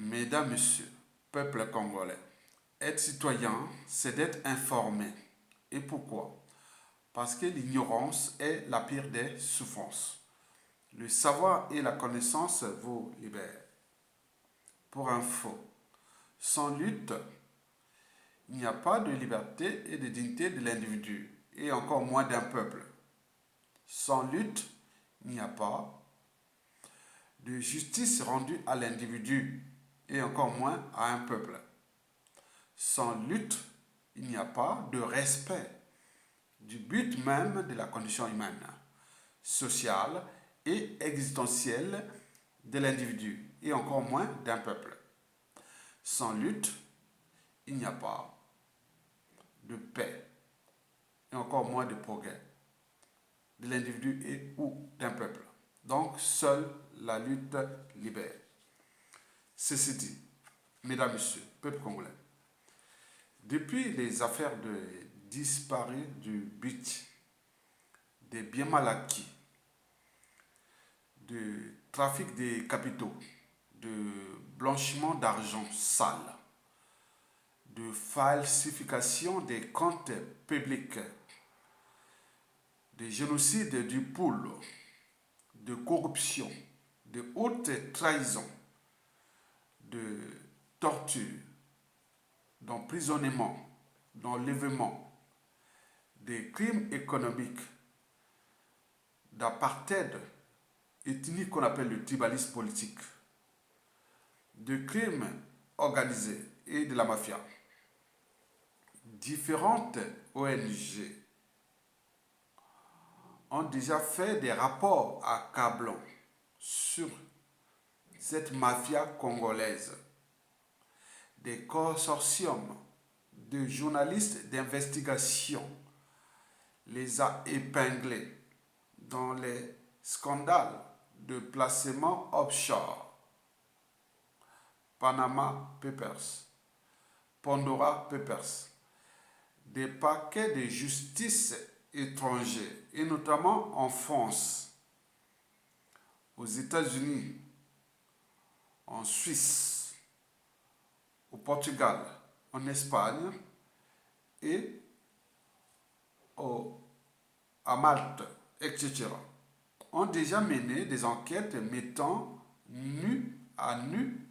Mesdames, Messieurs, peuple congolais, être citoyen, c'est d'être informé. Et pourquoi? Parce que l'ignorance est la pire des souffrances. Le savoir et la connaissance vous libèrent. Pour info, sans lutte, il n'y a pas de liberté et de dignité de l'individu, et encore moins d'un peuple. Sans lutte, il n'y a pas de justice rendue à l'individu, et encore moins à un peuple. Sans lutte, il n'y a pas de respect du but même de la condition humaine, sociale et existentielle de l'individu, et encore moins d'un peuple. Sans lutte, il n'y a pas de paix, et encore moins de progrès de l'individu et ou d'un peuple. Donc, seule la lutte libère. Ceci dit, mesdames, messieurs, peuple congolais, depuis les affaires de disparus du but, des biens mal acquis, de trafic des capitaux, de blanchiment d'argent sale, de falsification des comptes publics, de génocide du pôle, de corruption, de haute trahison, de torture, d'emprisonnement, d'enlèvement, des crimes économiques, d'apartheid ethnique qu'on appelle le tribalisme politique, de crimes organisés et de la mafia. Différentes ONG ont déjà fait des rapports accablants sur cette mafia congolaise. Des consortiums de journalistes d'investigation les a épinglés dans les scandales de placement offshore, Panama Papers, Pandora Papers, des paquets de justice étrangers, et notamment en France, aux États-Unis, en Suisse, au Portugal, en Espagne et à Malte, etc., ont déjà mené des enquêtes mettant nu à nu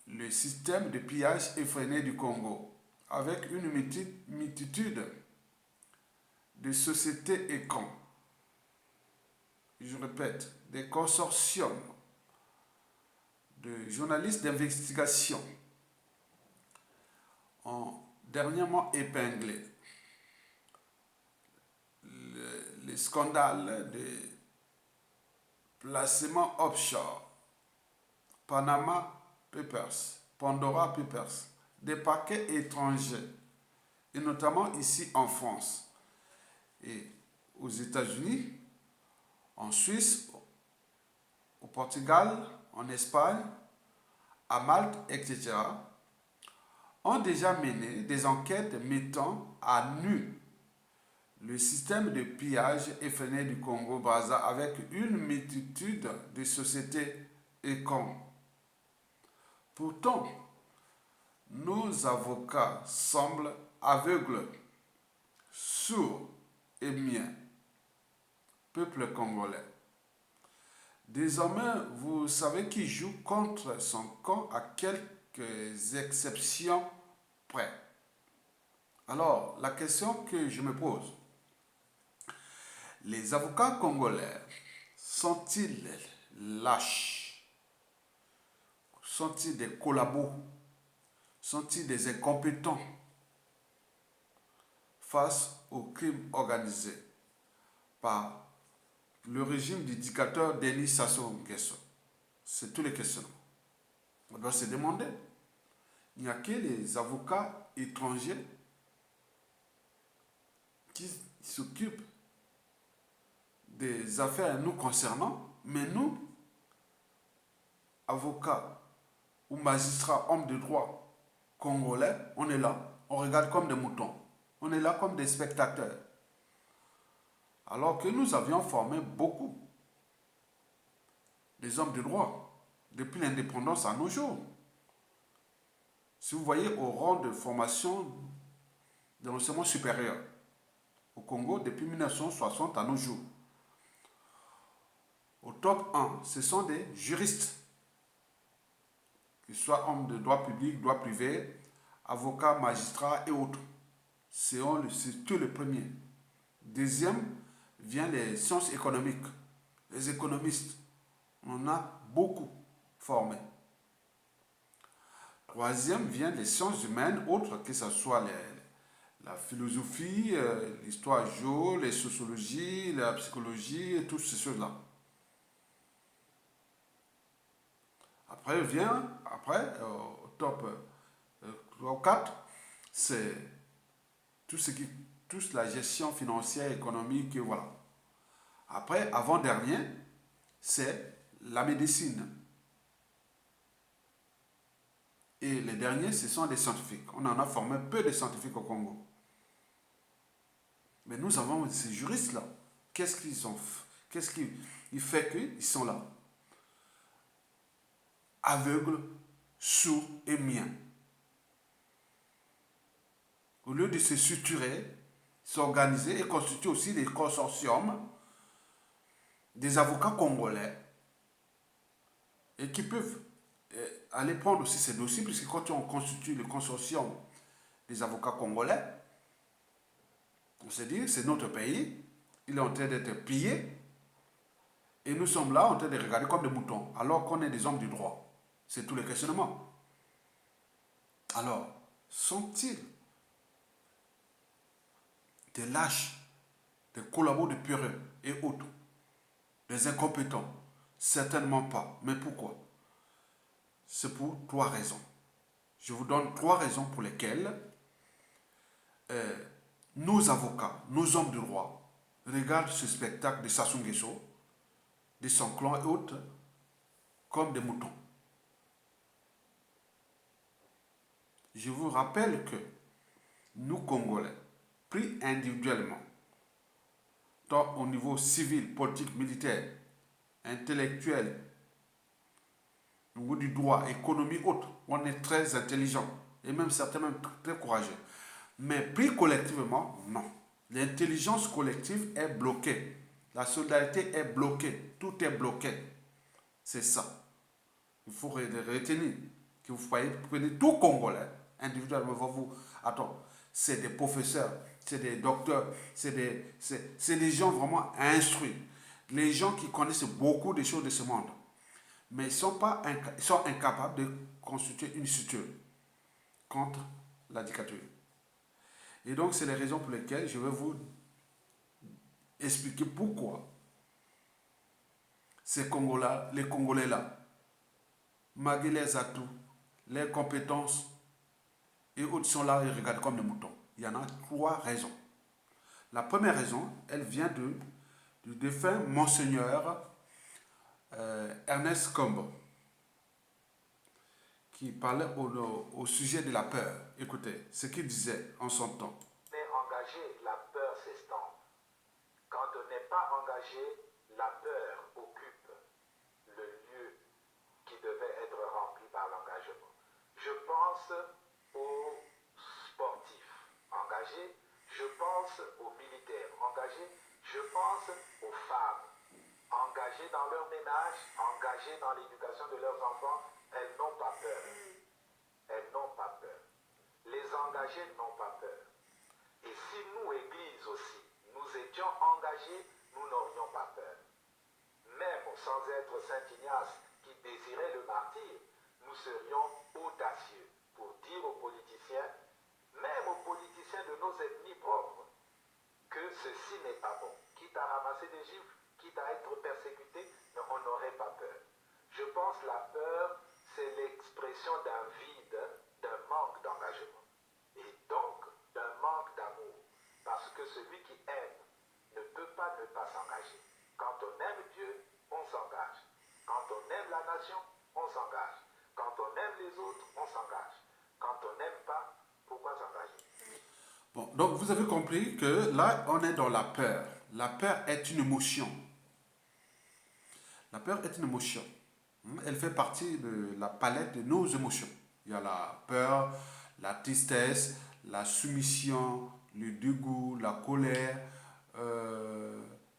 le système de pillage effréné du Congo, avec une multitude de sociétés écrans. Je répète, des consortiums de journalistes d'investigation ont dernièrement épinglé les scandales de placement offshore, Panama Papers, Pandora Papers, des paquets étrangers, et notamment ici en France, et aux États-Unis, en Suisse, au Portugal, en Espagne, à Malte, etc., ont déjà mené des enquêtes mettant à nu le système de pillage effréné du Congo-Brazza avec une multitude de sociétés écrans. Pourtant, nos avocats semblent aveugles, sourds et muets. Peuple congolais. Désormais, vous savez qui joue contre son camp à quelques exceptions près. Alors, la question que je me pose, les avocats congolais sont-ils lâches? Sont-ils des collabos? Sont-ils des incompétents face au crime organisé par le régime du dictateur Denis Sassou Nguesso? C'est toutes les questions. On doit se demander. Il n'y a que les avocats étrangers qui s'occupent des affaires nous concernant, mais nous, avocats ou magistrats, hommes de droit congolais, on est là, on regarde comme des moutons, on est là comme des spectateurs. Alors que nous avions formé beaucoup des hommes de droit depuis l'indépendance à nos jours. Si vous voyez au rang de formation de l'enseignement supérieur au Congo depuis 1960 à nos jours, au top 1, ce sont des juristes, qu'ils soient hommes de droit public, droit privé, avocats, magistrats et autres. C'est surtout le premier. Deuxième vient les sciences économiques, les économistes. On en a beaucoup formés. Troisième vient les sciences humaines, autres que ce soit la philosophie, l'histoire géo, les sociologies, la psychologie, et toutes ces choses-là. Au top 3 ou 4, c'est tout ce qui touche la gestion financière, économique, et voilà. Après, avant-dernier, c'est la médecine. Et les derniers, ce sont des scientifiques. On en a formé peu de scientifiques au Congo. Mais nous avons ces juristes-là. Qu'est-ce qu'ils ont fait? Qu'est-ce qui fait qu'ils sont là? Aveugles, sourds et muets. Au lieu de se structurer, s'organiser et constituer aussi des consortiums, des avocats congolais, et qui peuvent aller prendre aussi ces dossiers, puisque quand on constitue le consortium des avocats congolais, on se dit, c'est notre pays, il est en train d'être pillé, et nous sommes là en train de regarder comme des moutons, alors qu'on est des hommes du droit. C'est tout le questionnement. Alors, sont-ils des lâches, des collabos de pureux et autres, des incompétents? Certainement pas. Mais pourquoi? C'est pour 3 raisons. Je vous donne 3 raisons pour lesquelles nos avocats, nos hommes de droit, regardent ce spectacle de Sassou Nguesso, de son clan et autres, comme des moutons. Je vous rappelle que nous, Congolais, pris individuellement, tant au niveau civil, politique, militaire, intellectuel, au niveau du droit, économie, autre, on est très intelligent et même certains même très courageux. Mais pris collectivement, non. L'intelligence collective est bloquée. La solidarité est bloquée. Tout est bloqué. C'est ça. Il faut retenir que vous prenez tout Congolais individuellement. Attends, c'est des professeurs, c'est des docteurs, c'est des gens vraiment instruits. Les gens qui connaissent beaucoup de choses de ce monde. Mais ils sont incapables de constituer une structure contre la dictature. Et donc, c'est les raisons pour lesquelles je vais vous expliquer pourquoi les Congolais-là, malgré les atouts, les compétences et autres sont là et regardent comme des moutons. Il y en a 3 raisons. La première raison, elle vient du défunt monseigneur Ernest Kombo, qui parlait au sujet de la peur. Écoutez ce qu'il disait en son temps. Engagé, la peur s'estompe. Quand on n'est pas engagé, la peur occupe le lieu qui devait être rempli par l'engagement. Je pense aux sportifs engagés, je pense aux militaires engagés, je pense aux femmes engagées dans leur ménage, engagées dans l'éducation de leurs enfants. Elles n'ont pas peur. Elles n'ont pas peur. Les engagés n'ont pas peur. Et si nous, Église aussi, nous étions engagés, nous n'aurions pas peur. Même sans être Saint Ignace qui désirait le martyre, nous serions audacieux pour dire aux politiciens, même aux politiciens de nos ethnies propres, que ceci n'est pas bon. Quitte à ramasser des gifles, quitte à être persécuté, mais on n'aurait pas peur. Je pense que la peur, c'est l'expression d'un vide, d'un manque d'engagement. Et donc, d'un manque d'amour. Parce que celui qui aime ne peut pas ne pas s'engager. Quand on aime Dieu, on s'engage. Quand on aime la nation, on s'engage. Quand on aime les autres, on s'engage. Quand on n'aime pas, pourquoi s'engager? Bon, donc vous avez compris que là, on est dans la peur. La peur est une émotion. La peur est une émotion. Elle fait partie de la palette de nos émotions. Il y a la peur, la tristesse, la soumission, le dégoût, la colère,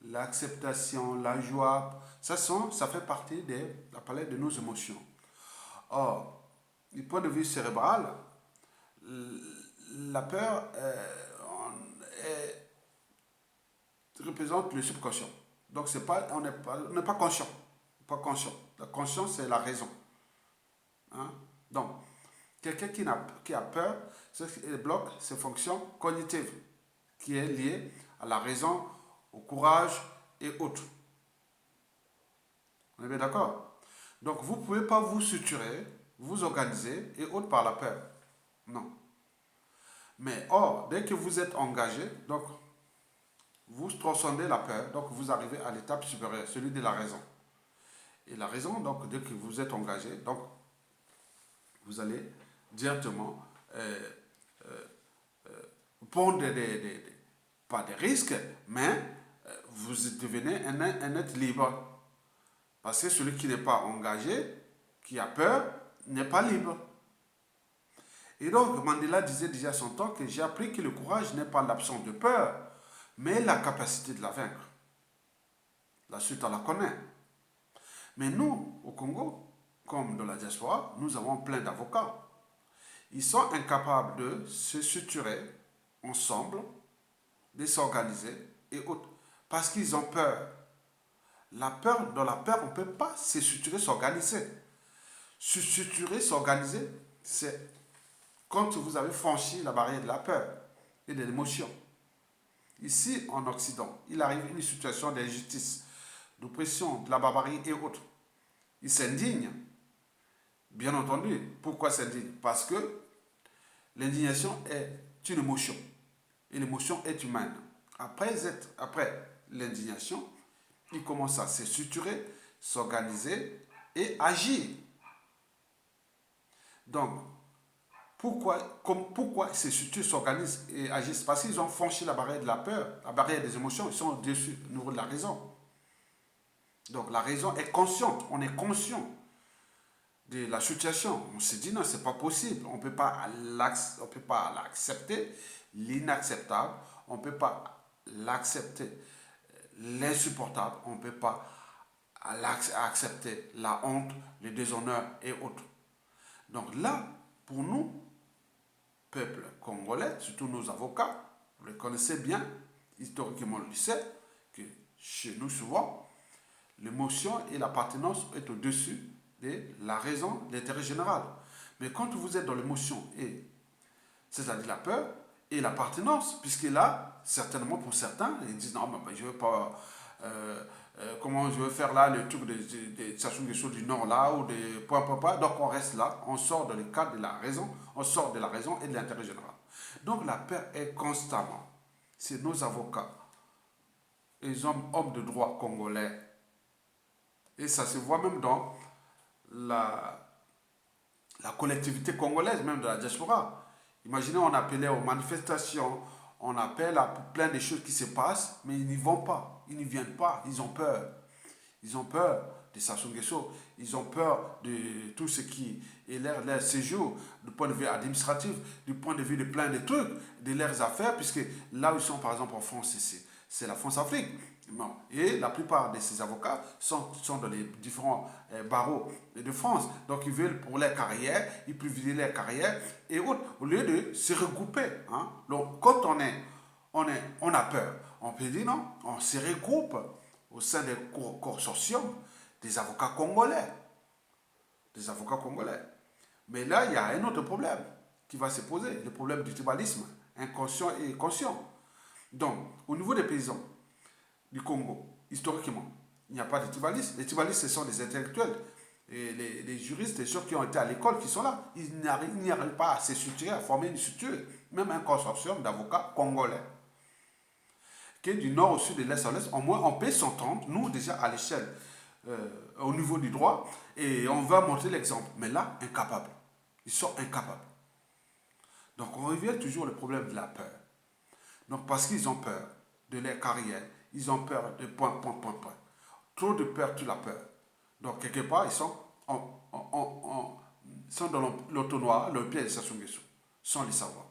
l'acceptation, la joie. Ça fait partie la palette de nos émotions. Or, du point de vue cérébral, la peur représente le subconscient. Donc on n'est pas conscient. Pas conscient. La conscience, c'est la raison. Hein? Donc, quelqu'un qui a peur, ce qui bloque ses fonctions cognitives, qui est liée à la raison, au courage et autres. On est bien d'accord? Donc, vous ne pouvez pas vous suturer, vous organiser et autres par la peur. Non. Mais or, dès que vous êtes engagé, donc vous transcendez la peur, donc vous arrivez à l'étape supérieure, celui de la raison. Et la raison, donc, dès que vous êtes engagé, donc, vous allez directement prendre pas des risques, mais vous devenez un être libre. Parce que celui qui n'est pas engagé, qui a peur, n'est pas libre. Et donc, Mandela disait déjà à son temps que j'ai appris que le courage n'est pas l'absence de peur, mais la capacité de la vaincre. La suite, on la connaît. Mais nous, au Congo, comme dans la diaspora, nous avons plein d'avocats. Ils sont incapables de se structurer ensemble, de s'organiser et autres. Parce qu'ils ont peur. Dans la peur, on ne peut pas se structurer, s'organiser. Se structurer, s'organiser, c'est quand vous avez franchi la barrière de la peur et de l'émotion. Ici, en Occident, il arrive une situation d'injustice, d'oppression, de la barbarie et autres. Ils s'indignent. Bien entendu. Pourquoi s'indignent? Parce que l'indignation est une émotion. Et l'émotion est humaine. Après l'indignation, ils commencent à se structurer, s'organiser et agir. Donc, pourquoi ces structures s'organisent et agissent? Parce qu'ils ont franchi la barrière de la peur, la barrière des émotions, ils sont au-dessus, au niveau de la raison. Donc la raison est consciente, on est conscient de la situation. On se dit non, c'est pas possible, on ne peut pas l'accepter, l'inacceptable, on ne peut pas l'accepter, l'insupportable, on ne peut pas accepter la honte, le déshonneur et autres. Donc là, pour nous, peuple congolais, surtout nos avocats, vous le connaissez bien, historiquement on le sait, que chez nous souvent, l'émotion et l'appartenance est au-dessus de la raison, de l'intérêt général. Mais quand vous êtes dans l'émotion, c'est-à-dire la peur et l'appartenance, puisque là, certainement pour certains, ils disent non, mais je ne veux pas... comment je veux faire là le truc des Sassou Nguesso du Nord là ou des points. Donc on reste là, on sort dans le cadre de la raison, on sort de la raison et de l'intérêt général. Donc la peur est constamment. C'est nos avocats, les hommes de droit congolais. Et ça se voit même dans la collectivité congolaise, même de la diaspora. Imaginez, on appelait aux manifestations, on appelle à plein de choses qui se passent, mais ils n'y vont pas, ils n'y viennent pas, ils ont peur. Ils ont peur de Sassou Nguesso, ils ont peur de tout ce qui est leur séjour, du point de vue administratif, du point de vue de plein de trucs, de leurs affaires, puisque là où ils sont, par exemple, en France, c'est la France-Afrique. Bon. Et la plupart de ces avocats sont dans les différents barreaux de France. Donc ils veulent pour leur carrière, ils privilégient leur carrière et autres, au lieu de se regrouper. Hein. Donc quand on a peur, on peut dire non, on se regroupe au sein des consortiums des avocats congolais. Des avocats congolais. Mais là, il y a un autre problème qui va se poser, le problème du tribalisme, inconscient et conscient. Donc, au niveau des paysans du Congo, historiquement, il n'y a pas de tribalisme. Les tribalistes, ce sont des intellectuels. Et les juristes, les gens qui ont été à l'école, qui sont là, ils n'y arrivent pas à se structurer, à former une structure, même un consortium d'avocats congolais. Que du nord au sud, de l'est à l'ouest, au moins on peut s'entendre, nous déjà à l'échelle, au niveau du droit, et on va montrer l'exemple. Mais là, incapables. Ils sont incapables. Donc on revient toujours au problème de la peur. Donc parce qu'ils ont peur de leur carrière, ils ont peur de point. Trop de peur tue la peur. Donc quelque part, ils sont sont dans l'entonnoir, le piège de Sassou Nguesso, sans le savoir.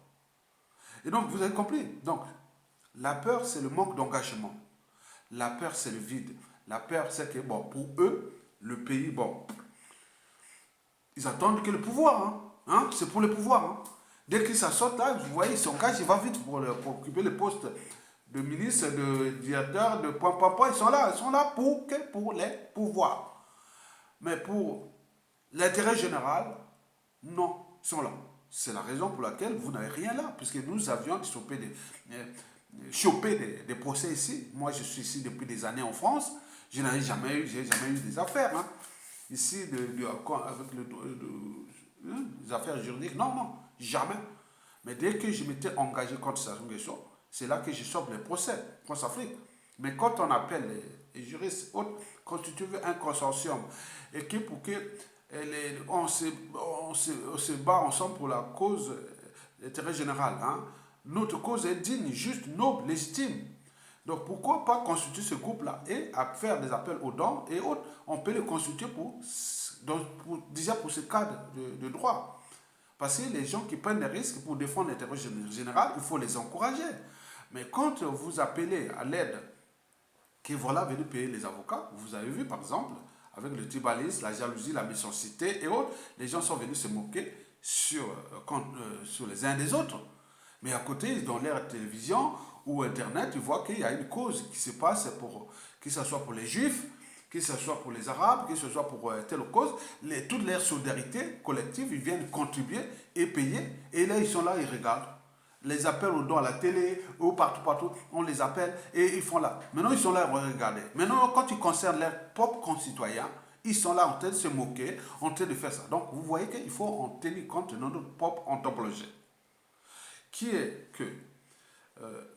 Et donc, vous avez compris. Donc, la peur, c'est le manque d'engagement. La peur, c'est le vide. La peur, c'est que, bon, pour eux, le pays, bon, ils attendent que le pouvoir, c'est pour le pouvoir. Dès qu'ils s'assortent là, vous voyez, ils s'engagent, ils vont vite pour occuper le poste de ministre, de directeur, de point. Ils sont là pour les pouvoirs. Mais pour l'intérêt général, non, ils sont là. C'est la raison pour laquelle vous n'avez rien là, puisque nous avions chopé des procès ici. Moi, je suis ici depuis des années en France. Je n'ai jamais eu des affaires. Ici, avec les affaires juridiques, non, jamais. Mais dès que je m'étais engagé contre Sassou Nguesso, c'est là que je sors les procès, France-Afrique. Mais quand on appelle les juristes constituer un consortium et que pour que on se bat ensemble pour la cause d'intérêt général, notre cause est digne, juste, noble, légitime. Donc pourquoi pas constituer ce groupe-là et à faire des appels aux dons et autres. On peut le constituer déjà pour ce cadre de droit. Parce que les gens qui prennent des risques pour défendre l'intérêt général, il faut les encourager. Mais quand vous appelez à l'aide, que voilà, venez payer les avocats, vous avez vu par exemple, avec le tribalisme, la jalousie, la méchanceté et autres, les gens sont venus se moquer sur les uns des autres. Mais à côté, dans l'ère télévision ou Internet, ils voient qu'il y a une cause qui se passe, que ce soit pour les Juifs, que ce soit pour les Arabes, que ce soit pour telle cause. Toute leur solidarité collective, ils viennent contribuer et payer. Et là, ils sont là, ils regardent. Les appels aux dons à la télé, ou partout, on les appelle et ils font là. Maintenant, ils sont là, à regarder. Maintenant, quand ils concernent leurs propres concitoyens, ils sont là en train de se moquer, en train de faire ça. Donc, vous voyez qu'il faut en tenir compte de notre propre anthropologie. Qui est que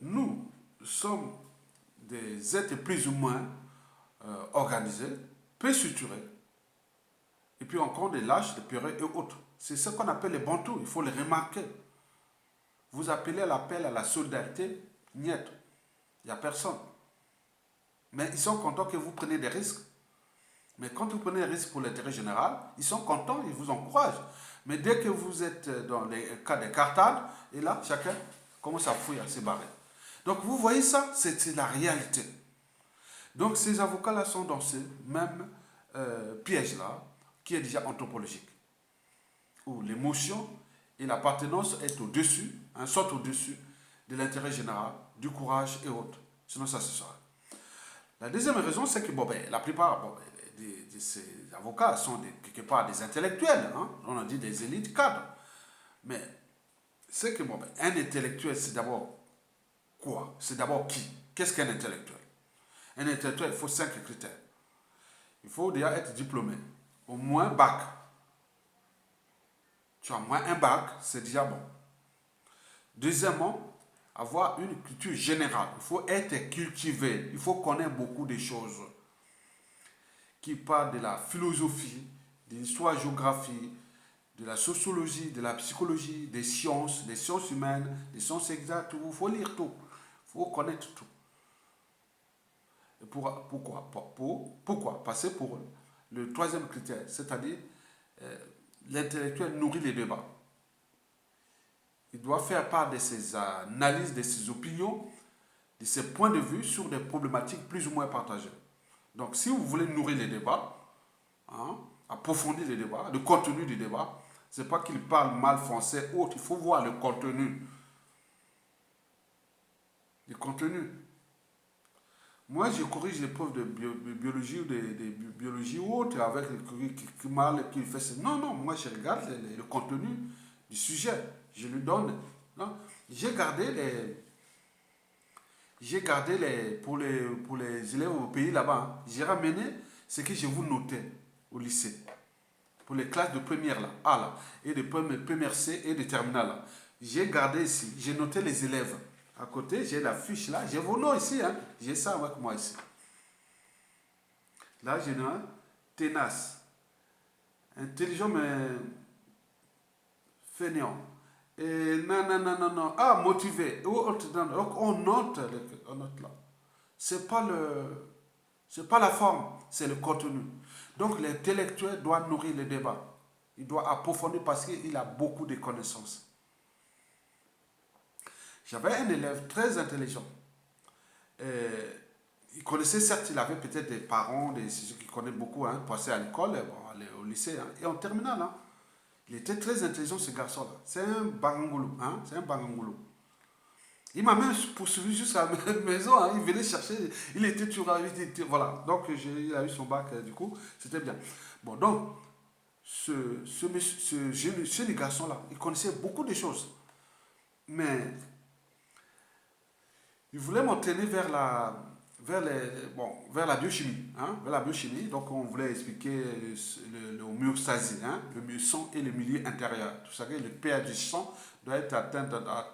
nous sommes des êtres plus ou moins organisés, peu structurés, et puis encore des lâches, des peureux et autres. C'est ce qu'on appelle les bantous, il faut les remarquer. Vous appelez à l'appel à la solidarité, niet, il n'y a personne. Mais ils sont contents que vous preniez des risques. Mais quand vous prenez des risques pour l'intérêt général, ils sont contents, ils vous encouragent. Mais dès que vous êtes dans les cas des cartades, et là, chacun commence à fouiller, à se barrer. Donc vous voyez ça, c'est la réalité. Donc ces avocats-là sont dans ce même piège-là, qui est déjà anthropologique, où l'émotion et l'appartenance est au-dessus, sortent au-dessus de l'intérêt général, du courage et autres. Sinon ça se sera. La deuxième raison, c'est que la plupart de ces avocats sont quelque part des intellectuels, on a dit des élites cadres. Mais c'est que un intellectuel, c'est d'abord quoi? C'est d'abord qui? Qu'est-ce qu'un intellectuel? Un intellectuel, il faut 5 critères. Il faut déjà être diplômé, au moins bac. Tu as au moins un bac, c'est déjà bon. Deuxièmement, avoir une culture générale. Il faut être cultivé, il faut connaître beaucoup de choses qui parlent de la philosophie, de l'histoire-géographie, de la sociologie, de la psychologie, des sciences humaines, des sciences exactes. Il faut lire tout, il faut connaître tout. Et pourquoi? Parce que pour le troisième critère, c'est-à-dire l'intellectuel nourrit les débats. Il doit faire part de ses analyses, de ses opinions, de ses points de vue sur des problématiques plus ou moins partagées. Donc, si vous voulez nourrir les débats, approfondir les débats, le contenu du débat, ce n'est pas qu'il parle mal français ou autre, il faut voir le contenu. Le contenu. Moi, je corrige les preuves de biologie ou de biologie ou autre avec qui mal, qui fait ça. Non, moi je regarde le contenu du sujet. Je lui donne. J'ai gardé pour les élèves au pays là-bas. J'ai ramené ce que je vous notais au lycée. Pour les classes de première là, A là, et de première C et de terminale là. J'ai gardé ici, j'ai noté les élèves. À côté, j'ai la fiche là, j'ai vos noms ici, j'ai ça avec moi ici. Là, j'ai un tenace, intelligent mais fainéant. Et non. Motivé. Donc on note là. C'est pas la forme, c'est le contenu. Donc l'intellectuel doit nourrir le débat. Il doit approfondir parce qu'il a beaucoup de connaissances. J'avais un élève très intelligent. Il connaissait, certes, il avait peut-être des parents, c'est ceux qui connaissent beaucoup, hein, passé à l'école, bon, aller au lycée, hein, et en terminale. Hein. Il était très intelligent, ce garçon-là. C'est un Bangangoulou. Hein, c'est un Bangangoulou. Il m'a même poursuivi jusqu'à la maison. Hein, il venait chercher. Il était toujours. Voilà. Donc, il a eu son bac, du coup. C'était bien. Bon, donc, ce jeune garçon-là, il connaissait beaucoup de choses. Mais il voulait m'entraîner vers la biochimie. Hein, vers la biochimie. Donc, on voulait expliquer l'homéostasie, hein, le sang et le milieu intérieur. Tout ça, le pH du sang doit être atteint à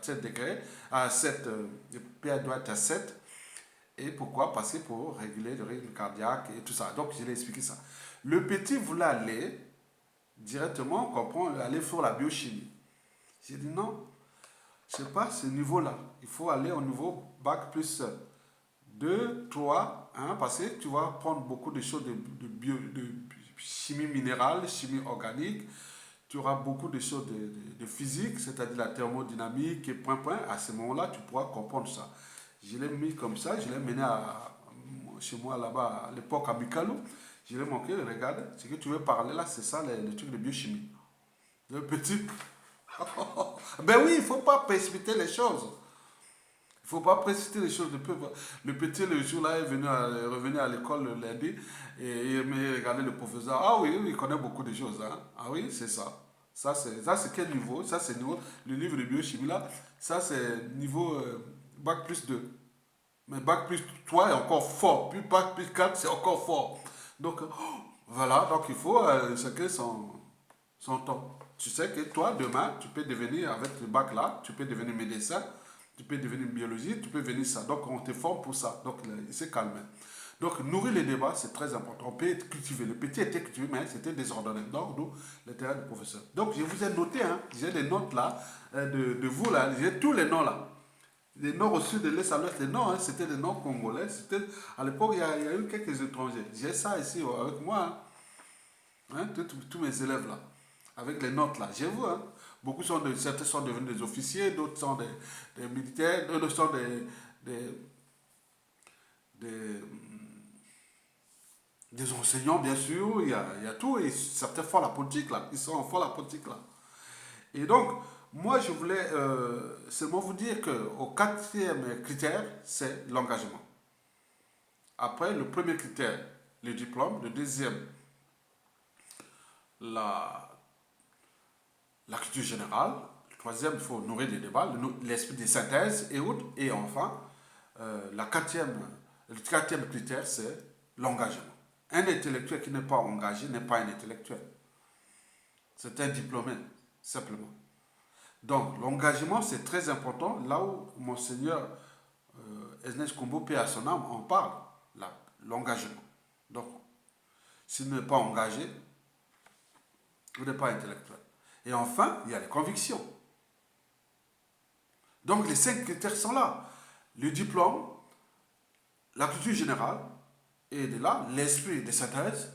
7 degrés. Le pH doit être à 7. Et pourquoi? Parce que pour réguler le rythme cardiaque et tout ça. Donc, je l'ai expliqué ça. Le petit voulait aller directement, comprendre, aller faire la biochimie. J'ai dit non, c'est pas ce niveau-là. Il faut aller au niveau bac plus 2, 3, hein, parce que tu vas prendre beaucoup de choses de chimie minérale, chimie organique. Tu auras beaucoup de choses de physique, c'est-à-dire la thermodynamique et point. À ce moment-là, tu pourras comprendre ça. Je l'ai mis comme ça, je l'ai mené chez moi là-bas, à l'époque à Mikalo. Je l'ai montré, regarde, ce que tu veux parler là, c'est ça, les trucs de biochimie. Le petit. Ben oui, il ne faut pas précipiter les choses. Il ne faut pas précipiter les choses. Le petit, le jour-là, est revenu à l'école le lundi et il m'a regardé le professeur. Ah oui, il connaît beaucoup de choses. Hein. Ah oui, c'est ça. Ça, c'est quel niveau? Ça, c'est niveau. Le livre de biochimie là, ça, c'est niveau bac plus 2. Mais bac plus 3 est encore fort. Puis bac plus 4, c'est encore fort. Donc, voilà. Donc, il faut chacun son temps. Tu sais que toi, demain, tu peux devenir, avec le bac là, tu peux devenir médecin, tu peux devenir biologiste, tu peux devenir ça. Donc, on te forme pour ça. Donc, il s'est calmé. Donc, nourrir les débats, c'est très important. On peut être cultivé. Le petit était cultivé, mais c'était désordonné. Donc, nous, le terrain du professeur. Donc, je vous ai noté, hein, j'ai des notes là, de vous là, j'ai tous les noms là. Les noms reçus de l'Est à l'Ouest, les noms, hein, c'était des noms congolais. À l'époque, il y a eu quelques étrangers. J'ai ça ici avec moi, hein, tous mes élèves là, avec les notes là. J'ai vu, hein, certains sont devenus des officiers, d'autres sont des militaires, d'autres sont des, des enseignants, bien sûr. Il y a tout, et certains font la politique là. Ils sont en font la politique là. Et donc, moi, je voulais seulement vous dire qu'au quatrième critère, c'est l'engagement. Après, le premier critère, le diplôme. Le deuxième, la culture générale. Le troisième, il faut nourrir des débats, l'esprit de synthèse et autres. Et enfin, le quatrième critère, c'est l'engagement. Un intellectuel qui n'est pas engagé n'est pas un intellectuel. C'est un diplômé, simplement. Donc, l'engagement, c'est très important. Là où Monseigneur Ernest Kombo, paix à son âme, en parle, l'engagement. Donc, s'il n'est pas engagé, il n'est pas intellectuel. Et enfin, il y a les convictions. Donc, les 5 critères sont là. Le diplôme, la culture générale, et de là, l'esprit de synthèse.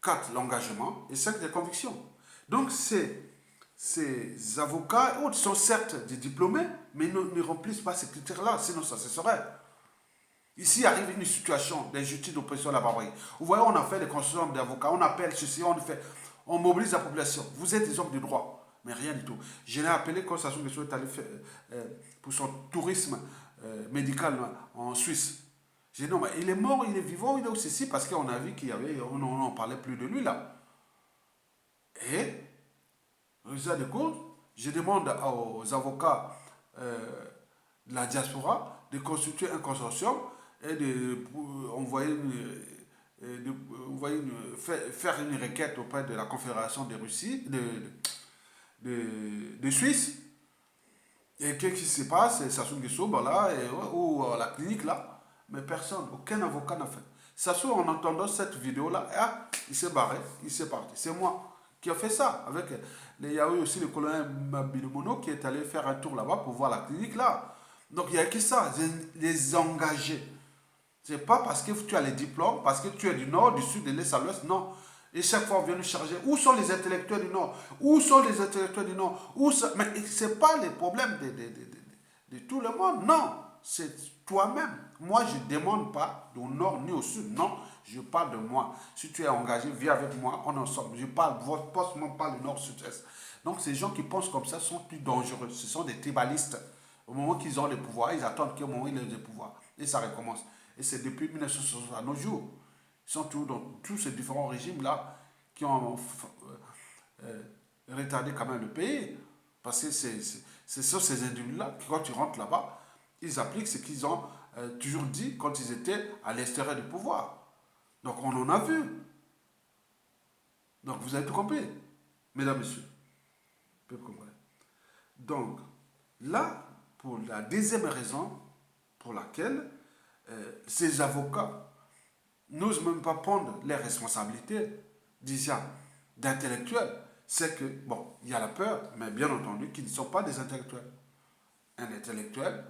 4, l'engagement. Et 5, les convictions. Donc, ces avocats et autres sont certes des diplômés, mais ne remplissent pas ces critères-là, sinon ça se serait. Ici arrive une situation d'injustice, d'oppression, de la barbarie. Vous voyez, on a fait les constitutions d'avocats, on appelle ceci, on mobilise la population. Vous êtes des hommes de droit, mais rien du tout. Je l'ai appelé quand Sassou Nguesso est allé faire, pour son tourisme médical en Suisse. J'ai dit non, mais il est mort, il est vivant, il est aussi ici, parce qu'on a vu on n'en parlait plus de lui là. Et résultat de compte, je demande aux avocats de la diaspora de constituer un consortium et faire une requête auprès de la Confédération de Russie, de Suisse. Et qu'est-ce qui se passe? Sassou Nguesso, voilà, ou à la clinique là, mais personne, aucun avocat n'a fait. Sassou, en entendant cette vidéo-là, il s'est barré, il s'est parti. C'est moi qui a fait ça. Il y a eu aussi le colonel Mabilomono qui est allé faire un tour là-bas pour voir la clinique là. Donc il n'y a que ça, les engagés. C'est pas parce que tu as les diplômes, parce que tu es du nord, du sud, de l'est à l'ouest, non. Et chaque fois, on vient nous charger. Où sont les intellectuels du Nord? Où sont les intellectuels du Nord? Mais ce n'est pas les problèmes de tout le monde. Non, c'est toi-même. Moi, je ne demande pas au Nord ni au Sud. Non, je parle de moi. Si tu es engagé, viens avec moi, on est ensemble. Je parle, votre poste, moi, parle du Nord, Sud, Est. Donc, ces gens qui pensent comme ça sont plus dangereux. Ce sont des tribalistes. Au moment qu'ils ont le pouvoir, ils attendent qu'au moment où ils ont le pouvoir. Et ça recommence. Et c'est depuis 1960 à nos jours. Ils sont tous dans tous ces différents régimes-là qui ont retardé quand même le pays. Parce que c'est sur ces individus-là que quand tu rentres là-bas, ils appliquent ce qu'ils ont toujours dit quand ils étaient à l'extérieur du pouvoir. Donc on en a vu. Donc vous avez tout compris, mesdames, messieurs, peuple congolais. Donc là, pour la deuxième raison pour laquelle ces avocats n'osent même pas prendre les responsabilités, disons, d'intellectuels, c'est que, bon, il y a la peur, mais bien entendu, qu'ils ne sont pas des intellectuels. Un intellectuel,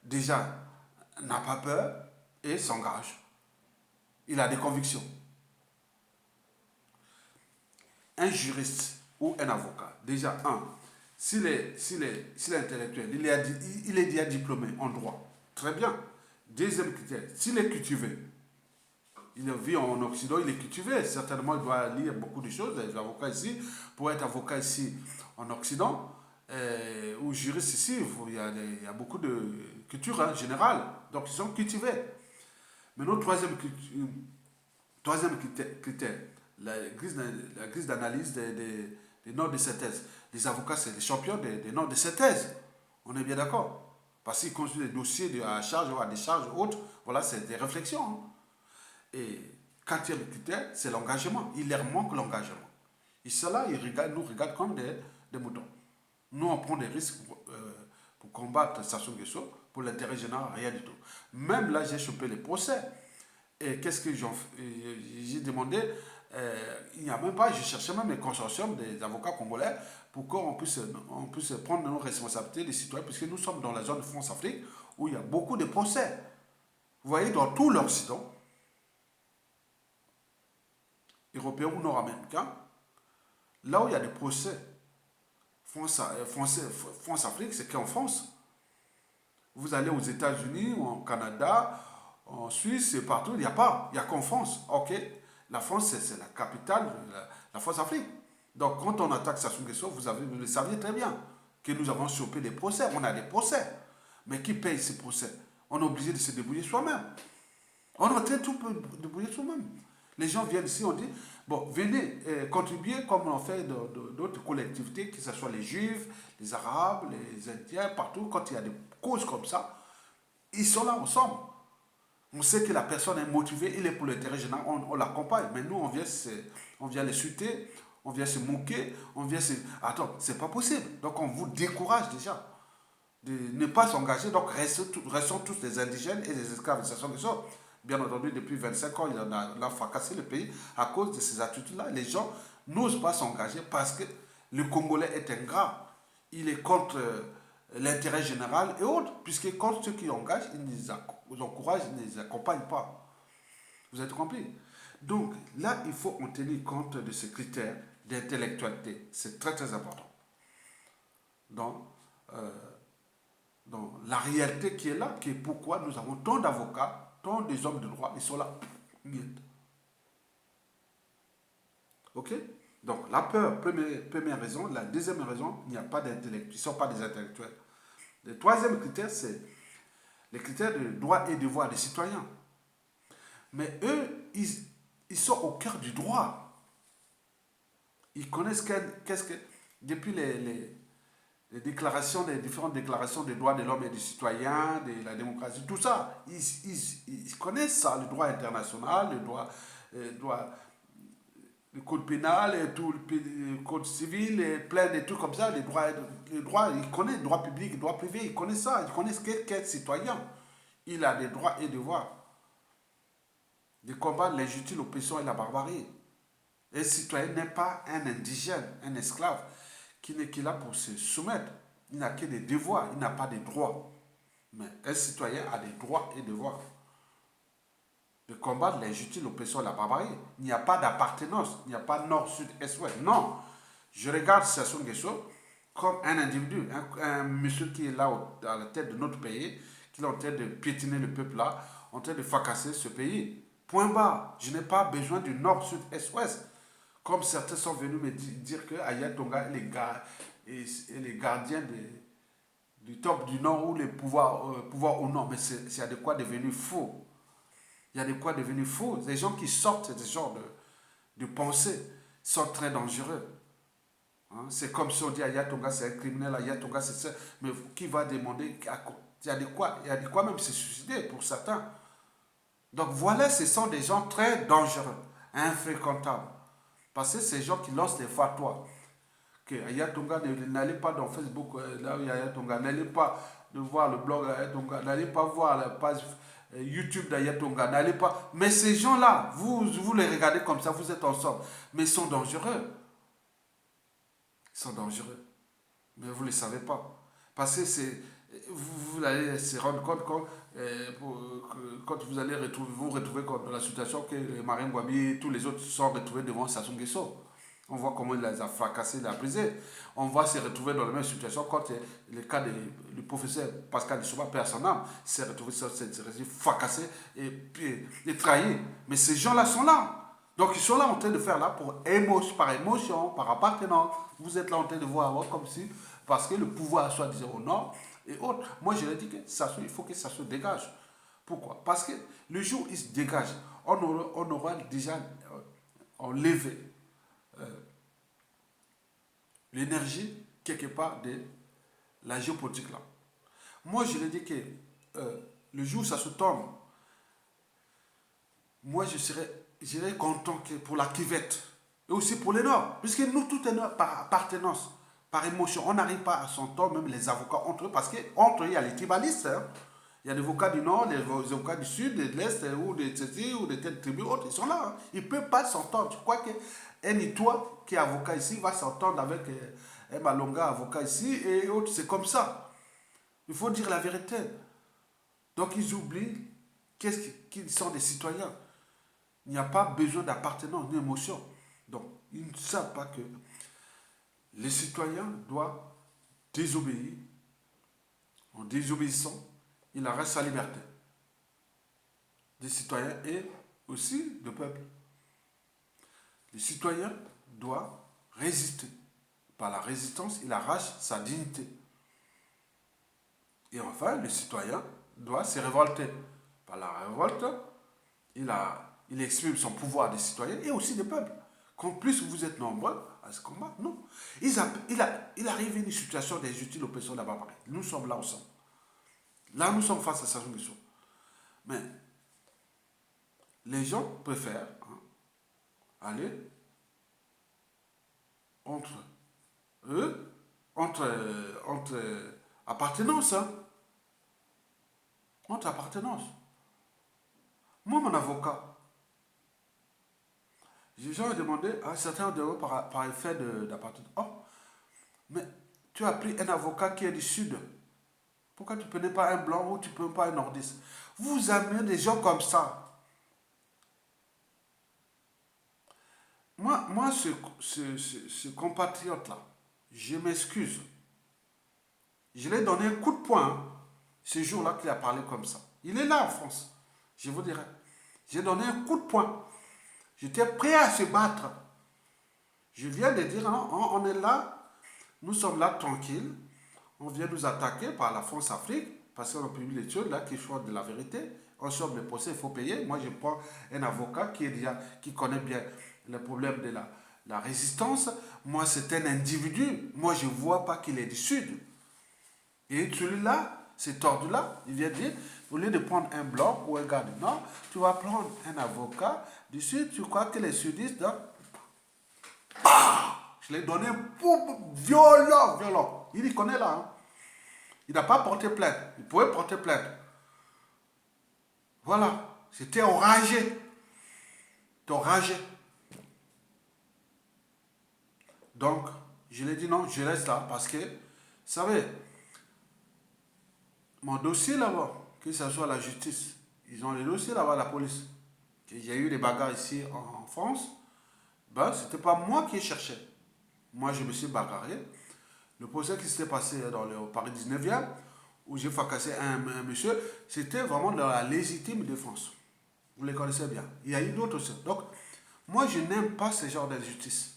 déjà, n'a pas peur et s'engage. Il a des convictions. Un juriste ou un avocat, déjà, s'il est intellectuel, il est déjà diplômé en droit, très bien. Deuxième critère, s'il est cultivé, il vit en Occident, il est cultivé. Certainement, il doit lire beaucoup de choses. Les avocats ici, pour être avocat ici en Occident, ou juriste ici, il y a beaucoup de culture générale. Donc, ils sont cultivés. Maintenant, troisième critère, la grille d'analyse des notes de synthèse. Les avocats, c'est les champions des notes de synthèse. On est bien d'accord. Parce qu'ils construisent des dossiers à charge ou à décharge ou autres. Voilà, c'est des réflexions. Hein. Et quatrième critère, c'est l'engagement. Il leur manque l'engagement. Et cela, nous regardent comme des moutons. Nous, on prend des risques pour combattre Sassou Nguesso, pour l'intérêt général, rien du tout. Même là, j'ai chopé les procès. Et qu'est-ce que j'ai demandé il n'y a même pas, je cherchais même les consortiums des avocats congolais pour qu'on puisse prendre nos responsabilités des citoyens, puisque nous sommes dans la zone France-Afrique où il y a beaucoup de procès. Vous voyez, dans tout l'Occident, européen ou nord-américain, là où il y a des procès France-Afrique, c'est qu'en France. Vous allez aux États-Unis ou au Canada, en Suisse et partout, il n'y a pas. Il n'y a qu'en France. Ok, la France, c'est la capitale de la France-Afrique. Donc, quand on attaque Sassou Nguesso, vous le saviez très bien que nous avons chopé des procès. On a des procès. Mais qui paye ces procès? On est obligé de se débrouiller soi-même. On est en train de tout débrouiller soi-même. Les gens viennent ici, on dit, bon, venez contribuer comme on fait d'autres collectivités, que ce soit les Juifs, les Arabes, les Indiens, partout, quand il y a des causes comme ça, ils sont là ensemble. On sait que la personne est motivée, il est pour l'intérêt général, on l'accompagne. Mais nous, on vient les chuter, on vient se moquer, on vient se... Attends, c'est pas possible. Donc on vous décourage déjà de ne pas s'engager. Donc restons tous des indigènes et des esclaves de Sassou Nguesso. Bien entendu, depuis 25 ans, il a fracassé le pays à cause de ces attitudes-là. Les gens n'osent pas s'engager parce que le Congolais est ingrat. Il est contre l'intérêt général et autres, puisque quand ceux qui engagent, ils les encouragent, ils ne les accompagnent pas. Vous avez compris? Donc là, il faut en tenir compte de ces critères d'intellectualité. C'est très très important. Dans la réalité qui est là, qui est pourquoi nous avons tant d'avocats, tant des hommes de droit, ils sont là. Ok? Donc la peur, première raison. La deuxième raison, il n'y a pas d'intellectuels. Ils ne sont pas des intellectuels. Le troisième critère, c'est les critères de droits et devoirs des citoyens. Mais eux, ils sont au cœur du droit. Ils connaissent qu'est-ce que... Depuis les déclarations, les différentes déclarations des droits de l'homme et du citoyen, de la démocratie, tout ça, ils connaissent ça, le droit international, le code pénal, et tout, le code civil, et plein de trucs comme ça, les droits, ils connaissent, le droit public, le droit privé, ils connaissent ça, ils connaissent quel citoyen. Il a des droits et devoirs. De combattre l'injustice, l'oppression et la barbarie. Un citoyen n'est pas un indigène, un esclave, qui n'est là pour se soumettre. Il n'a que des devoirs, il n'a pas de droits. Mais un citoyen a des droits et devoirs. de combattre l'injustice, l'oppression, la barbarie. Il n'y a pas d'appartenance, il n'y a pas nord, sud, est, ouest. Non. Je regarde Sassou Nguesso comme un individu, un monsieur qui est là à la tête de notre pays, qui est en train de piétiner le peuple là, en train de fracasser ce pays. Point barre. Je n'ai pas besoin du nord, sud, est, ouest. Comme certains sont venus me dire que Ayatonga est les gardiens du top du nord ou les pouvoirs au nord. Mais c'est à de quoi devenir faux. Il y a de quoi devenir faux. Les gens qui sortent de ce genre de pensée sont très dangereux. Hein? C'est comme si on dit Ayatonga c'est un criminel, Ayatonga c'est ça. Mais qui va demander il y a de quoi même se suicider pour certains. Donc voilà, ce sont des gens très dangereux, infréquentables. Parce que ces gens qui lancent des fatwas, que Ayatonga n'allez pas dans Facebook, là où il y a Ayatonga, n'allez pas voir le blog d'Ayatonga, n'allez pas voir la page YouTube d'Ayatonga, n'allez pas. Mais ces gens-là, vous les regardez comme ça, vous êtes ensemble, mais ils sont dangereux. Ils sont dangereux. Mais vous ne le savez pas. Parce que vous allez se rendre compte quand vous allez vous retrouver dans la situation que Marine Ngouabi et tous les autres se sont retrouvés devant Sassou Nguesso. On voit comment il les a fracassés, il les a brisés. On va se retrouver dans la même situation quand le cas du professeur Pascal Lissouba, personnel, s'est retrouvé fracassé et trahi. Mais ces gens-là sont là. Donc ils sont là en train de faire là par émotion, par appartenance. Vous êtes là en train de voir comme si, parce que le pouvoir soit disant au nord et autres. Moi je leur dis que il faut que ça se dégage. Pourquoi? Parce que le jour où il se dégage, on aura déjà enlevé l'énergie quelque part de la géopolitique là. Moi je leur dis que le jour où ça se tombe, moi je serais content que pour la cuvette et aussi pour les Nord, puisque nous tout est par appartenance, par émotion. On n'arrive pas à s'entendre, même les avocats entre eux, parce qu'entre eux, il y a les tribalistes. Hein. Il y a des avocats du Nord, des avocats du Sud, de l'Est, ou de Tsetse, ou de telle tribu, autres, ils sont là. Hein. Ils ne peuvent pas s'entendre. Je crois qu'un Itois qui est avocat ici va s'entendre avec un Malonga, avocat ici, et autres, c'est comme ça. Il faut dire la vérité. Donc ils oublient qu'ils sont des citoyens. Il n'y a pas besoin d'appartenance, d'émotion. Donc, ils ne savent pas que les citoyens doivent désobéir. En désobéissant, il arrête sa liberté. Des citoyens et aussi du peuple. Les citoyens doivent résister. Par la résistance, il arrache sa dignité. Et enfin, le citoyen doit se révolter. Par la révolte, il exprime son pouvoir des citoyens et aussi des peuples. Qu'en plus vous êtes nombreux à ce combat, non. Il arrive une situation d'injustice, l'oppression de la barbarie. Nous sommes là ensemble. Là, nous sommes face à Sassou Nguesso. Mais les gens préfèrent aller entre eux, entre appartenance. Hein. Entre appartenance. Moi, mon avocat, j'ai demandé à certains de par effet d'appartenance. Oh, mais tu as pris un avocat qui est du Sud. Pourquoi tu ne prenais pas un blanc ou tu ne prenais pas un nordiste? Vous amenez des gens comme ça. Moi ce compatriote-là, je m'excuse. Je l'ai donné un coup de poing ce jour-là qu'il a parlé comme ça. Il est là en France. Je vous dirai. J'ai donné un coup de poing. J'étais prêt à se battre. Je viens de dire, non, on est là, nous sommes là tranquilles. On vient nous attaquer par la France-Afrique, parce qu'on a publié l'étude là qui choisit de la vérité. On sort le procès, il faut payer. Moi, je prends un avocat qui connaît bien le problème de la résistance. Moi, c'est un individu. Moi, je ne vois pas qu'il est du Sud. Et celui-là, cet ordre-là, il vient dire, au lieu de prendre un blanc ou un gars du Nord, tu vas prendre un avocat du Sud. Tu crois que les sudistes, donc, je l'ai donné un coup violent. Il y connaît là. Hein. Il n'a pas porté plainte. Il pouvait porter plainte. Voilà. C'était enragé. Donc, je lui ai dit non, je reste là parce que, vous savez, mon dossier là-bas, que ce soit la justice, ils ont les dossiers là-bas, la police. Il y a eu des bagarres ici en France, ben, ce n'était pas moi qui cherchais. Moi, je me suis bagarré. Le procès qui s'était passé dans le Paris 19e, où j'ai fracassé un monsieur, c'était vraiment dans la légitime défense. Vous les connaissez bien. Il y a eu d'autres aussi. Donc, moi, je n'aime pas ce genre d'injustice.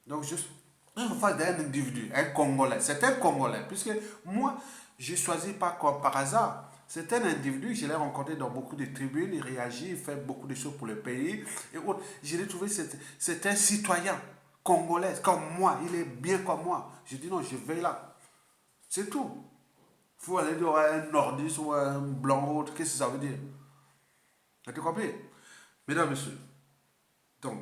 Donc, je suis en face d'un individu, un Congolais. C'est un Congolais, puisque moi, je ne choisis pas comme par hasard. C'est un individu, je l'ai rencontré dans beaucoup de tribunes, il réagit, il fait beaucoup de choses pour le pays. Et autres. Je l'ai trouvé, c'est un citoyen congolais, comme moi, il est bien comme moi. Je dis non, je vais là. C'est tout. Il faut aller dire un nordiste ou un blanc ou autre, qu'est-ce que ça veut dire? Vous avez compris? Mesdames, Messieurs, donc,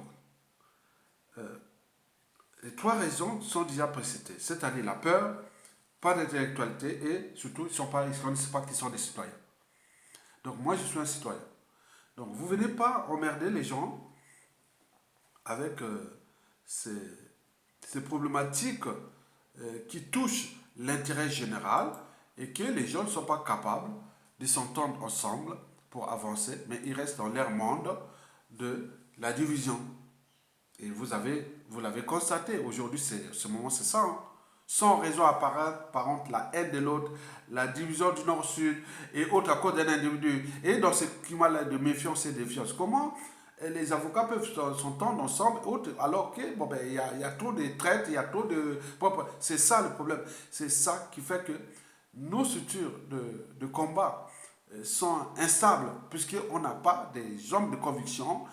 les trois raisons sont déjà précitées, c'est-à-dire la peur, pas d'intellectualité et surtout, ils ne disent pas qu'ils sont des citoyens. Donc, moi, je suis un citoyen. Donc, vous ne venez pas emmerder les gens avec ces, ces problématiques qui touchent l'intérêt général et que les gens ne sont pas capables de s'entendre ensemble pour avancer, mais ils restent dans leur monde de la division. Et vous l'avez constaté, aujourd'hui, ce moment, c'est ça. Hein. Sans raison apparente, la haine de l'autre, la division du Nord-Sud et autres à cause d'un individu. Et dans ce climat-là de méfiance et de défiance, comment les avocats peuvent s'entendre ensemble alors que bon, ben, y a trop de traites, il y a trop de... C'est ça le problème. C'est ça qui fait que nos structures de combat sont instables, puisqu'on n'a pas des hommes de conviction,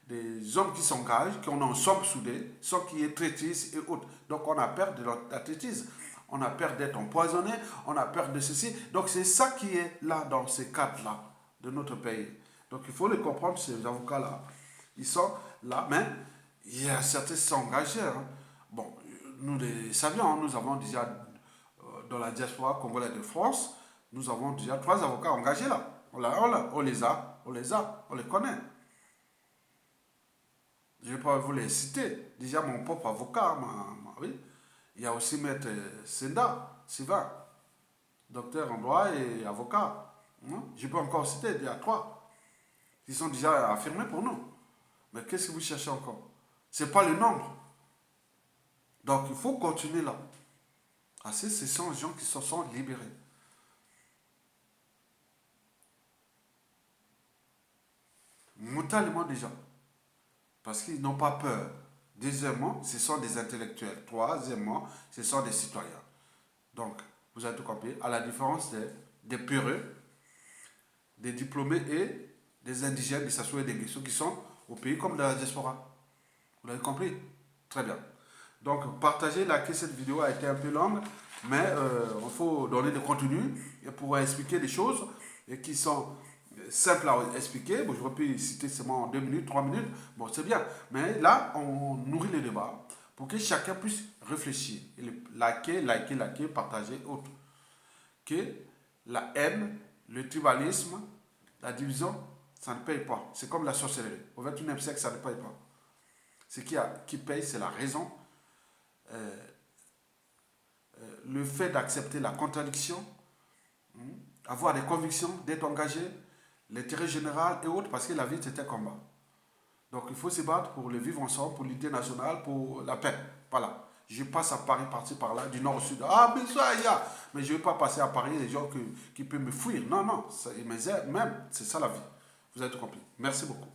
des hommes qui s'engagent, qui ont ensemble soudés, sans qu'il y ait traîtrise et autres. Donc on a peur de la traîtrise, on a peur d'être empoisonné, on a peur de ceci. Donc c'est ça qui est là dans ces cadres-là de notre pays. Donc il faut les comprendre, ces avocats-là. Ils sont là, mais il y a certains qui sont engagés. Hein. Bon, nous les savions, hein, nous avons déjà, dans la diaspora congolaise de France, nous avons déjà 3 avocats engagés là. On les a, on les connaît. Je ne vais pas vous les citer. Déjà, mon propre avocat, oui. Il y a aussi Maître Senda, Sylvain, docteur en droit et avocat. Hein. Je peux encore citer, il y a 3 qui sont déjà affirmés pour nous. Mais qu'est-ce que vous cherchez encore? Ce n'est pas le nombre. Donc, il faut continuer là. Ce sont les gens qui se sont libérés. Mentalement déjà. Parce qu'ils n'ont pas peur. Deuxièmement, ce sont des intellectuels. Troisièmement, ce sont des citoyens. Donc, vous avez tout compris, à la différence des peureux, des diplômés et des indigènes, des Sassou et des Guissous qui sont au pays comme dans la diaspora. Vous l'avez compris? Très bien. Donc, partagez, likez cette vidéo, a été un peu longue, mais il faut donner du contenu pour expliquer des choses qui sont simples à expliquer. Bon, j'aurais pu citer seulement 2 minutes, 3 minutes. Bon, c'est bien. Mais là, on nourrit le débat pour que chacun puisse réfléchir. Liker, partager, autre. Que la haine, le tribalisme, la division, ça ne paye pas. C'est comme la sorcellerie. Au XXIe siècle, ça ne paye pas. Ce qui paye, c'est la raison. Le fait d'accepter la contradiction, avoir des convictions, d'être engagé, l'intérêt général et autres, parce que la vie, c'est un combat. Donc, il faut se battre pour le vivre ensemble, pour l'idée nationale, pour la paix. Voilà. Je passe à Paris, par-ci, par-là, du nord au sud. Ah, mais ça, il y a. Mais je ne vais pas passer à Paris, les gens qui peuvent me fuir. Non, non. Même, c'est ça la vie. Vous avez tout compris. Merci beaucoup.